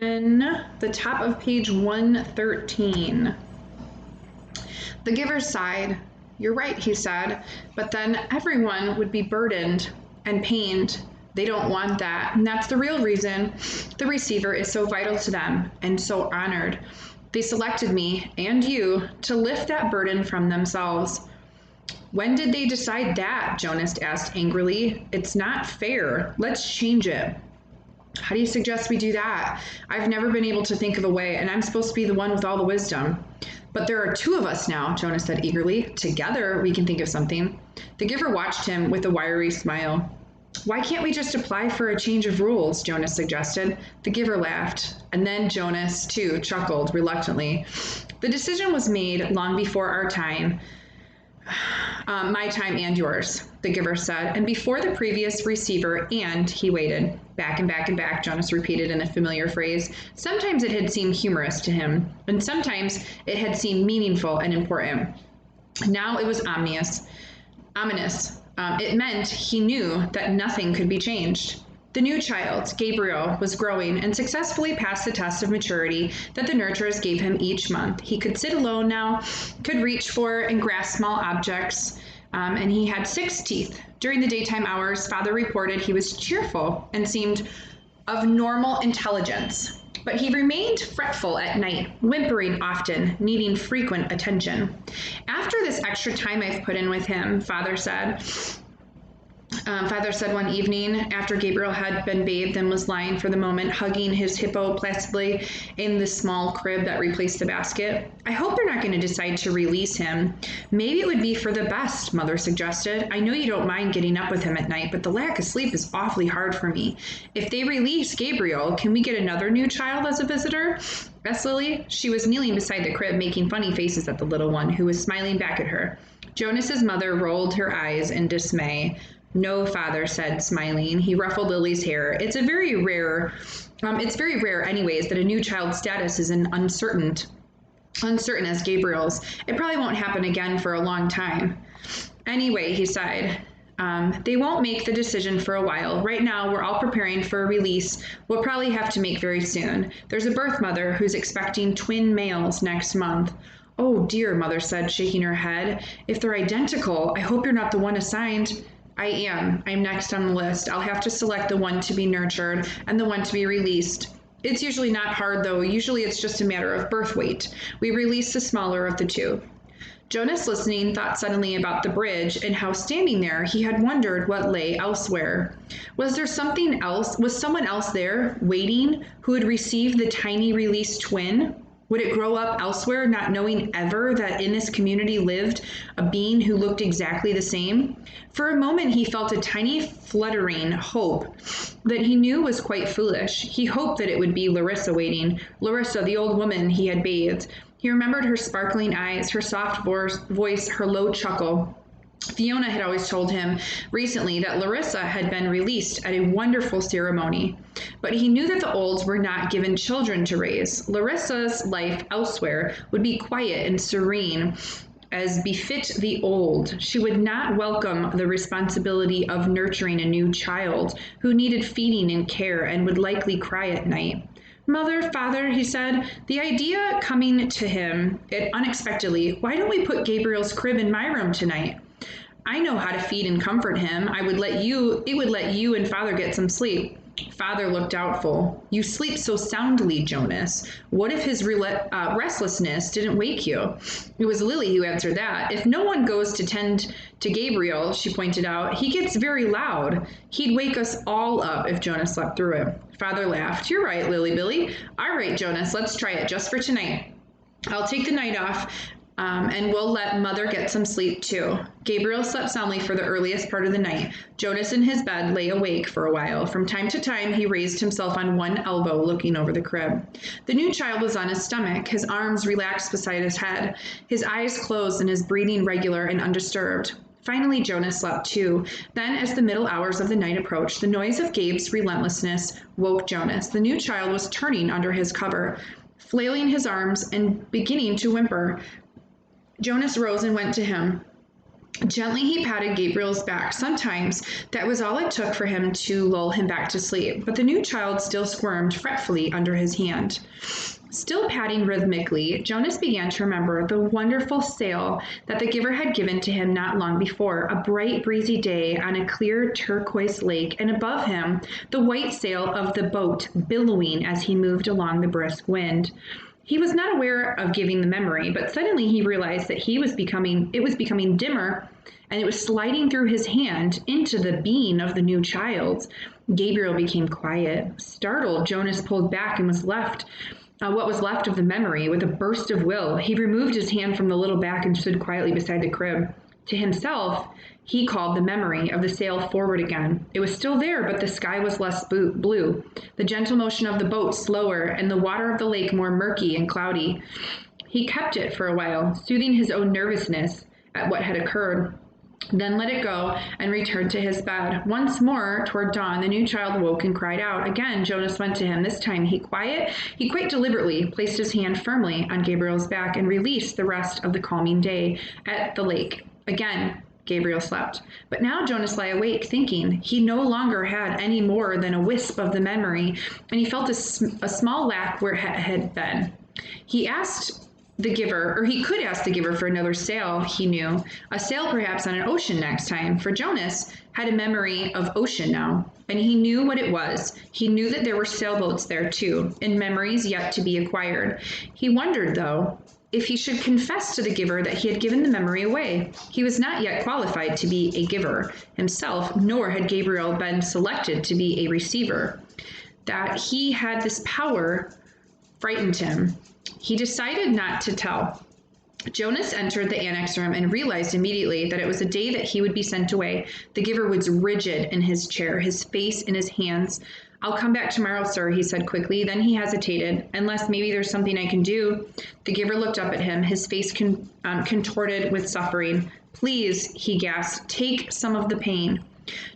on the top of page 113. The giver sighed. "You're right," he said, "but then everyone would be burdened and pained. They don't want that, and that's the real reason the receiver is so vital to them and so honored. They selected me and you to lift that burden from themselves." "When did they decide that?" Jonas asked angrily. "It's not fair. Let's change it." "How do you suggest we do that? I've never been able to think of a way, and I'm supposed to be the one with all the wisdom." "But there are two of us now," Jonas said eagerly. "Together we can think of something." The giver watched him with a wiry smile. "Why can't we just apply for a change of rules?" Jonas suggested. The giver laughed, and then Jonas, too, chuckled reluctantly. "The decision was made long before our time. My time and yours," the giver said, "and before the previous receiver, and," he waited. "Back and back and back," Jonas repeated in a familiar phrase. Sometimes it had seemed humorous to him, and sometimes it had seemed meaningful and important. Now it was ominous. It meant he knew that nothing could be changed. The new child, Gabriel, was growing and successfully passed the test of maturity that the nurturers gave him each month. He could sit alone now, could reach for and grasp small objects, and he had 6 teeth. During the daytime hours, Father reported he was cheerful and seemed of normal intelligence. But he remained fretful at night, whimpering often, needing frequent attention. "After this extra time I've put in with him," Father said one evening after Gabriel had been bathed and was lying for the moment hugging his hippo placidly in the small crib that replaced the basket, "I hope they're not going to decide to release him." "Maybe it would be for the best," Mother suggested. "I know you don't mind getting up with him at night, but the lack of sleep is awfully hard for me. If they release Gabriel, can we get another new child as a visitor?" asked Lily. She was kneeling beside the crib, making funny faces at the little one, who was smiling back at her. Jonas's mother rolled her eyes in dismay. "No," Father said, smiling. He ruffled Lily's hair. It's very rare anyways that a new child's status is uncertain as Gabriel's. It probably won't happen again for a long time. Anyway," he sighed, they won't make the decision for a while. Right now, we're all preparing for a release we'll probably have to make very soon. There's a birth mother who's expecting twin males next month." "Oh dear," Mother said, shaking her head. "If they're identical, I hope you're not the one assigned." "I am. I'm next on the list. I'll have to select the one to be nurtured and the one to be released. It's usually not hard, though. Usually it's just a matter of birth weight. We release the smaller of the two." Jonas, listening, thought suddenly about the bridge and how, standing there, he had wondered what lay elsewhere. Was there something else? Was someone else there, waiting, who would receive the tiny released twin? Would it grow up elsewhere, not knowing ever that in this community lived a being who looked exactly the same? For a moment he felt a tiny fluttering hope that he knew was quite foolish. He hoped that it would be Larissa waiting, Larissa, the old woman he had bathed. He remembered her sparkling eyes, her soft voice, her low chuckle. Fiona had always told him recently that Larissa had been released at a wonderful ceremony. But he knew that the Olds were not given children to raise. Larissa's life elsewhere would be quiet and serene, as befit the Old. She would not welcome the responsibility of nurturing a new child who needed feeding and care and would likely cry at night. "Mother, Father," he said, the idea coming to him unexpectedly, "why don't we put Gabriel's crib in my room tonight? I know how to feed and comfort him. It would let you and Father get some sleep." Father looked doubtful. "You sleep so soundly, Jonas. What if his restlessness didn't wake you?" It was Lily who answered that. "If no one goes to tend to Gabriel," she pointed out, "he gets very loud. He'd wake us all up if Jonas slept through it." Father laughed. "You're right, Lily Billy. All right, Jonas, let's try it just for tonight. I'll take the night off. And we'll let Mother get some sleep too." Gabriel slept soundly for the earliest part of the night. Jonas in his bed lay awake for a while. From time to time he raised himself on one elbow, looking over the crib. The new child was on his stomach, his arms relaxed beside his head, his eyes closed and his breathing regular and undisturbed. Finally Jonas slept too. Then, as the middle hours of the night approached, the noise of Gabe's relentlessness woke Jonas. The new child was turning under his cover, flailing his arms and beginning to whimper. Jonas rose and went to him. Gently he patted Gabriel's back. Sometimes that was all it took for him to lull him back to sleep, but the new child still squirmed fretfully under his hand. Still patting rhythmically, Jonas began to remember the wonderful sail that the giver had given to him not long before, a bright breezy day on a clear turquoise lake, and above him the white sail of the boat billowing as he moved along the brisk wind. He was not aware of giving the memory, but suddenly he realized that it was becoming dimmer, and it was sliding through his hand into the being of the new child. Gabriel became quiet. Startled, Jonas pulled back and was left what was left of the memory. With a burst of will, he removed his hand from the little back and stood quietly beside the crib. To himself, he called the memory of the sail forward again. It was still there, but the sky was less blue, the gentle motion of the boat slower, and the water of the lake more murky and cloudy. He kept it for a while, soothing his own nervousness at what had occurred, then let it go and returned to his bed. Once more, toward dawn, the new child woke and cried out. Again, Jonas went to him. This time, he quite deliberately placed his hand firmly on Gabriel's back and released the rest of the calming day at the lake. Again, Gabriel slept. But now Jonas lay awake, thinking. He no longer had any more than a wisp of the memory, and he felt a small lack where it had been. He could ask the giver for another sail, he knew. A sail perhaps on an ocean next time, for Jonas had a memory of ocean now, and he knew what it was. He knew that there were sailboats there too, and memories yet to be acquired. He wondered, though, if he should confess to the giver that he had given the memory away. He was not yet qualified to be a giver himself, nor had Gabriel been selected to be a receiver. That he had this power frightened him. He decided not to tell. Jonas entered the annex room and realized immediately that it was the day that he would be sent away. The giver was rigid in his chair, his face in his hands. I'll come back tomorrow, sir, he said quickly. Then he hesitated. Unless maybe there's something I can do. The giver looked up at him, his face contorted with suffering. Please, he gasped, take some of the pain.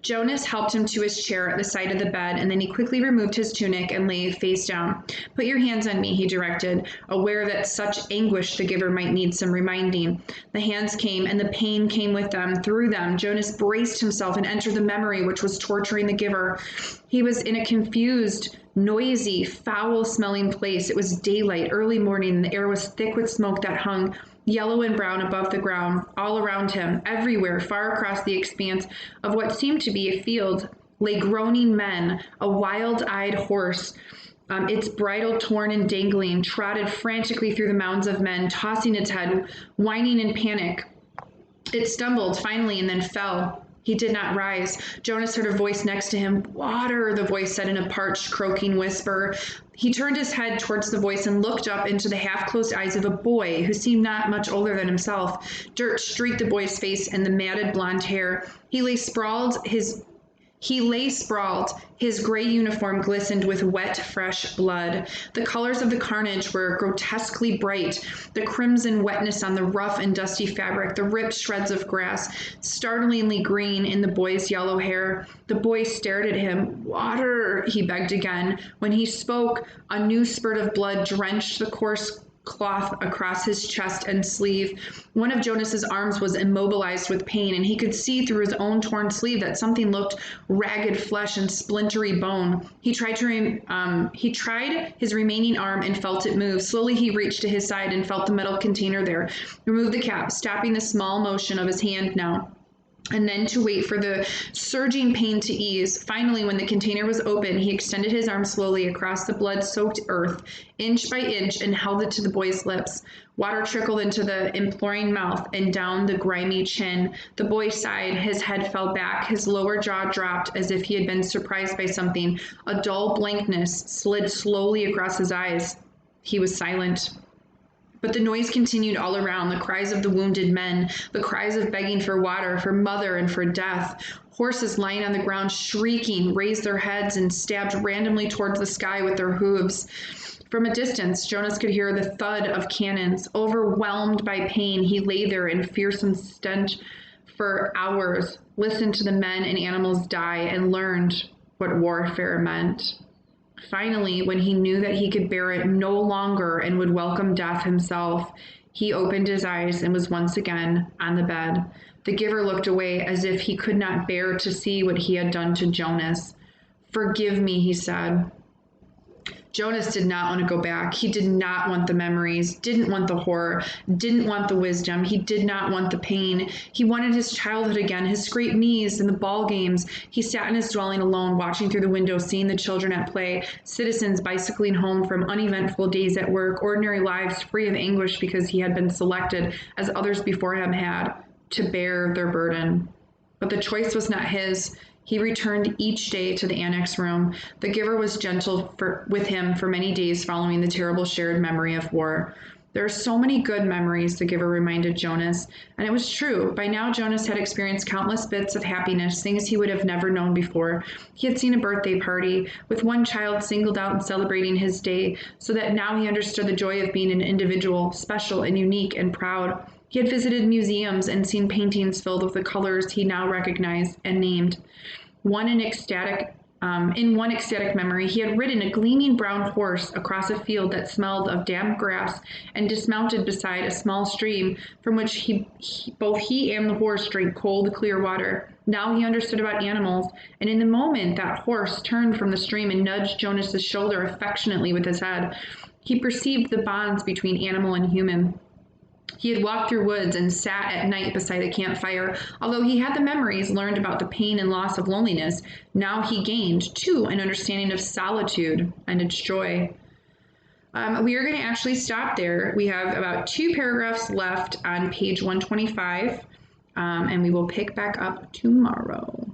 Jonas helped him to his chair at the side of the bed, and then he quickly removed his tunic and lay face down. Put your hands on me, he directed, aware that such anguish the giver might need some reminding. The hands came, and the pain came with them. Through them, Jonas braced himself and entered the memory which was torturing the giver. He was in a confused, noisy, foul-smelling place. It was daylight, early morning, and the air was thick with smoke that hung yellow and brown above the ground. All around him, everywhere, far across the expanse of what seemed to be a field, lay groaning men. A wild-eyed horse, its bridle torn and dangling, trotted frantically through the mounds of men, tossing its head, whining in panic. It stumbled finally and then fell. He did not rise. Jonas heard a voice next to him. Water, the voice said in a parched, croaking whisper. He turned his head towards the voice and looked up into the half-closed eyes of a boy who seemed not much older than himself. Dirt streaked the boy's face and the matted blonde hair. He lay sprawled, his gray uniform glistened with wet, fresh blood. The colors of the carnage were grotesquely bright, the crimson wetness on the rough and dusty fabric, the ripped shreds of grass, startlingly green in the boy's yellow hair. The boy stared at him. Water, he begged again. When he spoke, a new spurt of blood drenched the coarse cloth across his chest and sleeve. One of Jonas's arms was immobilized with pain, and he could see through his own torn sleeve that something looked ragged flesh and splintery bone. He tried his remaining arm and felt it move. Slowly he reached to his side and felt the metal container there. Removed the cap, stopping the small motion of his hand now, and then to wait for the surging pain to ease. Finally, when the container was open, he extended his arm slowly across the blood-soaked earth, inch by inch, and held it to the boy's lips. Water trickled into the imploring mouth and down the grimy chin. The boy sighed. His head fell back. His lower jaw dropped as if he had been surprised by something. A dull blankness slid slowly across his eyes. He was silent. But the noise continued all around, the cries of the wounded men, the cries of begging for water, for mother, and for death. Horses lying on the ground, shrieking, raised their heads and stabbed randomly towards the sky with their hooves. From a distance, Jonas could hear the thud of cannons. Overwhelmed by pain, he lay there in fearsome stench for hours, listened to the men and animals die, and learned what warfare meant. Finally, when he knew that he could bear it no longer and would welcome death himself, he opened his eyes and was once again on the bed. The giver looked away as if he could not bear to see what he had done to Jonas. "Forgive me," he said. Jonas did not want to go back. He did not want the memories, didn't want the horror, didn't want the wisdom. He did not want the pain. He wanted his childhood again, his scraped knees and the ball games. He sat in his dwelling alone, watching through the window, seeing the children at play, citizens bicycling home from uneventful days at work, ordinary lives free of anguish because he had been selected, as others before him had, to bear their burden. But the choice was not his. He returned each day to the annex room. The giver was gentle with him for many days following the terrible shared memory of war. "There are so many good memories," the giver reminded Jonas. And it was true. By now, Jonas had experienced countless bits of happiness, things he would have never known before. He had seen a birthday party, with one child singled out and celebrating his day, so that now he understood the joy of being an individual, special and unique and proud. He had visited museums and seen paintings filled with the colors he now recognized and named. In one ecstatic memory, he had ridden a gleaming brown horse across a field that smelled of damp grass and dismounted beside a small stream from which both he and the horse drank cold, clear water. Now he understood about animals, and in the moment that horse turned from the stream and nudged Jonas's shoulder affectionately with his head, he perceived the bonds between animal and human. He had walked through woods and sat at night beside a campfire. Although he had the memories, learned about the pain and loss of loneliness, now he gained, too, an understanding of solitude and its joy. We are going to actually stop there. We have about 2 paragraphs left on page 125, and we will pick back up tomorrow.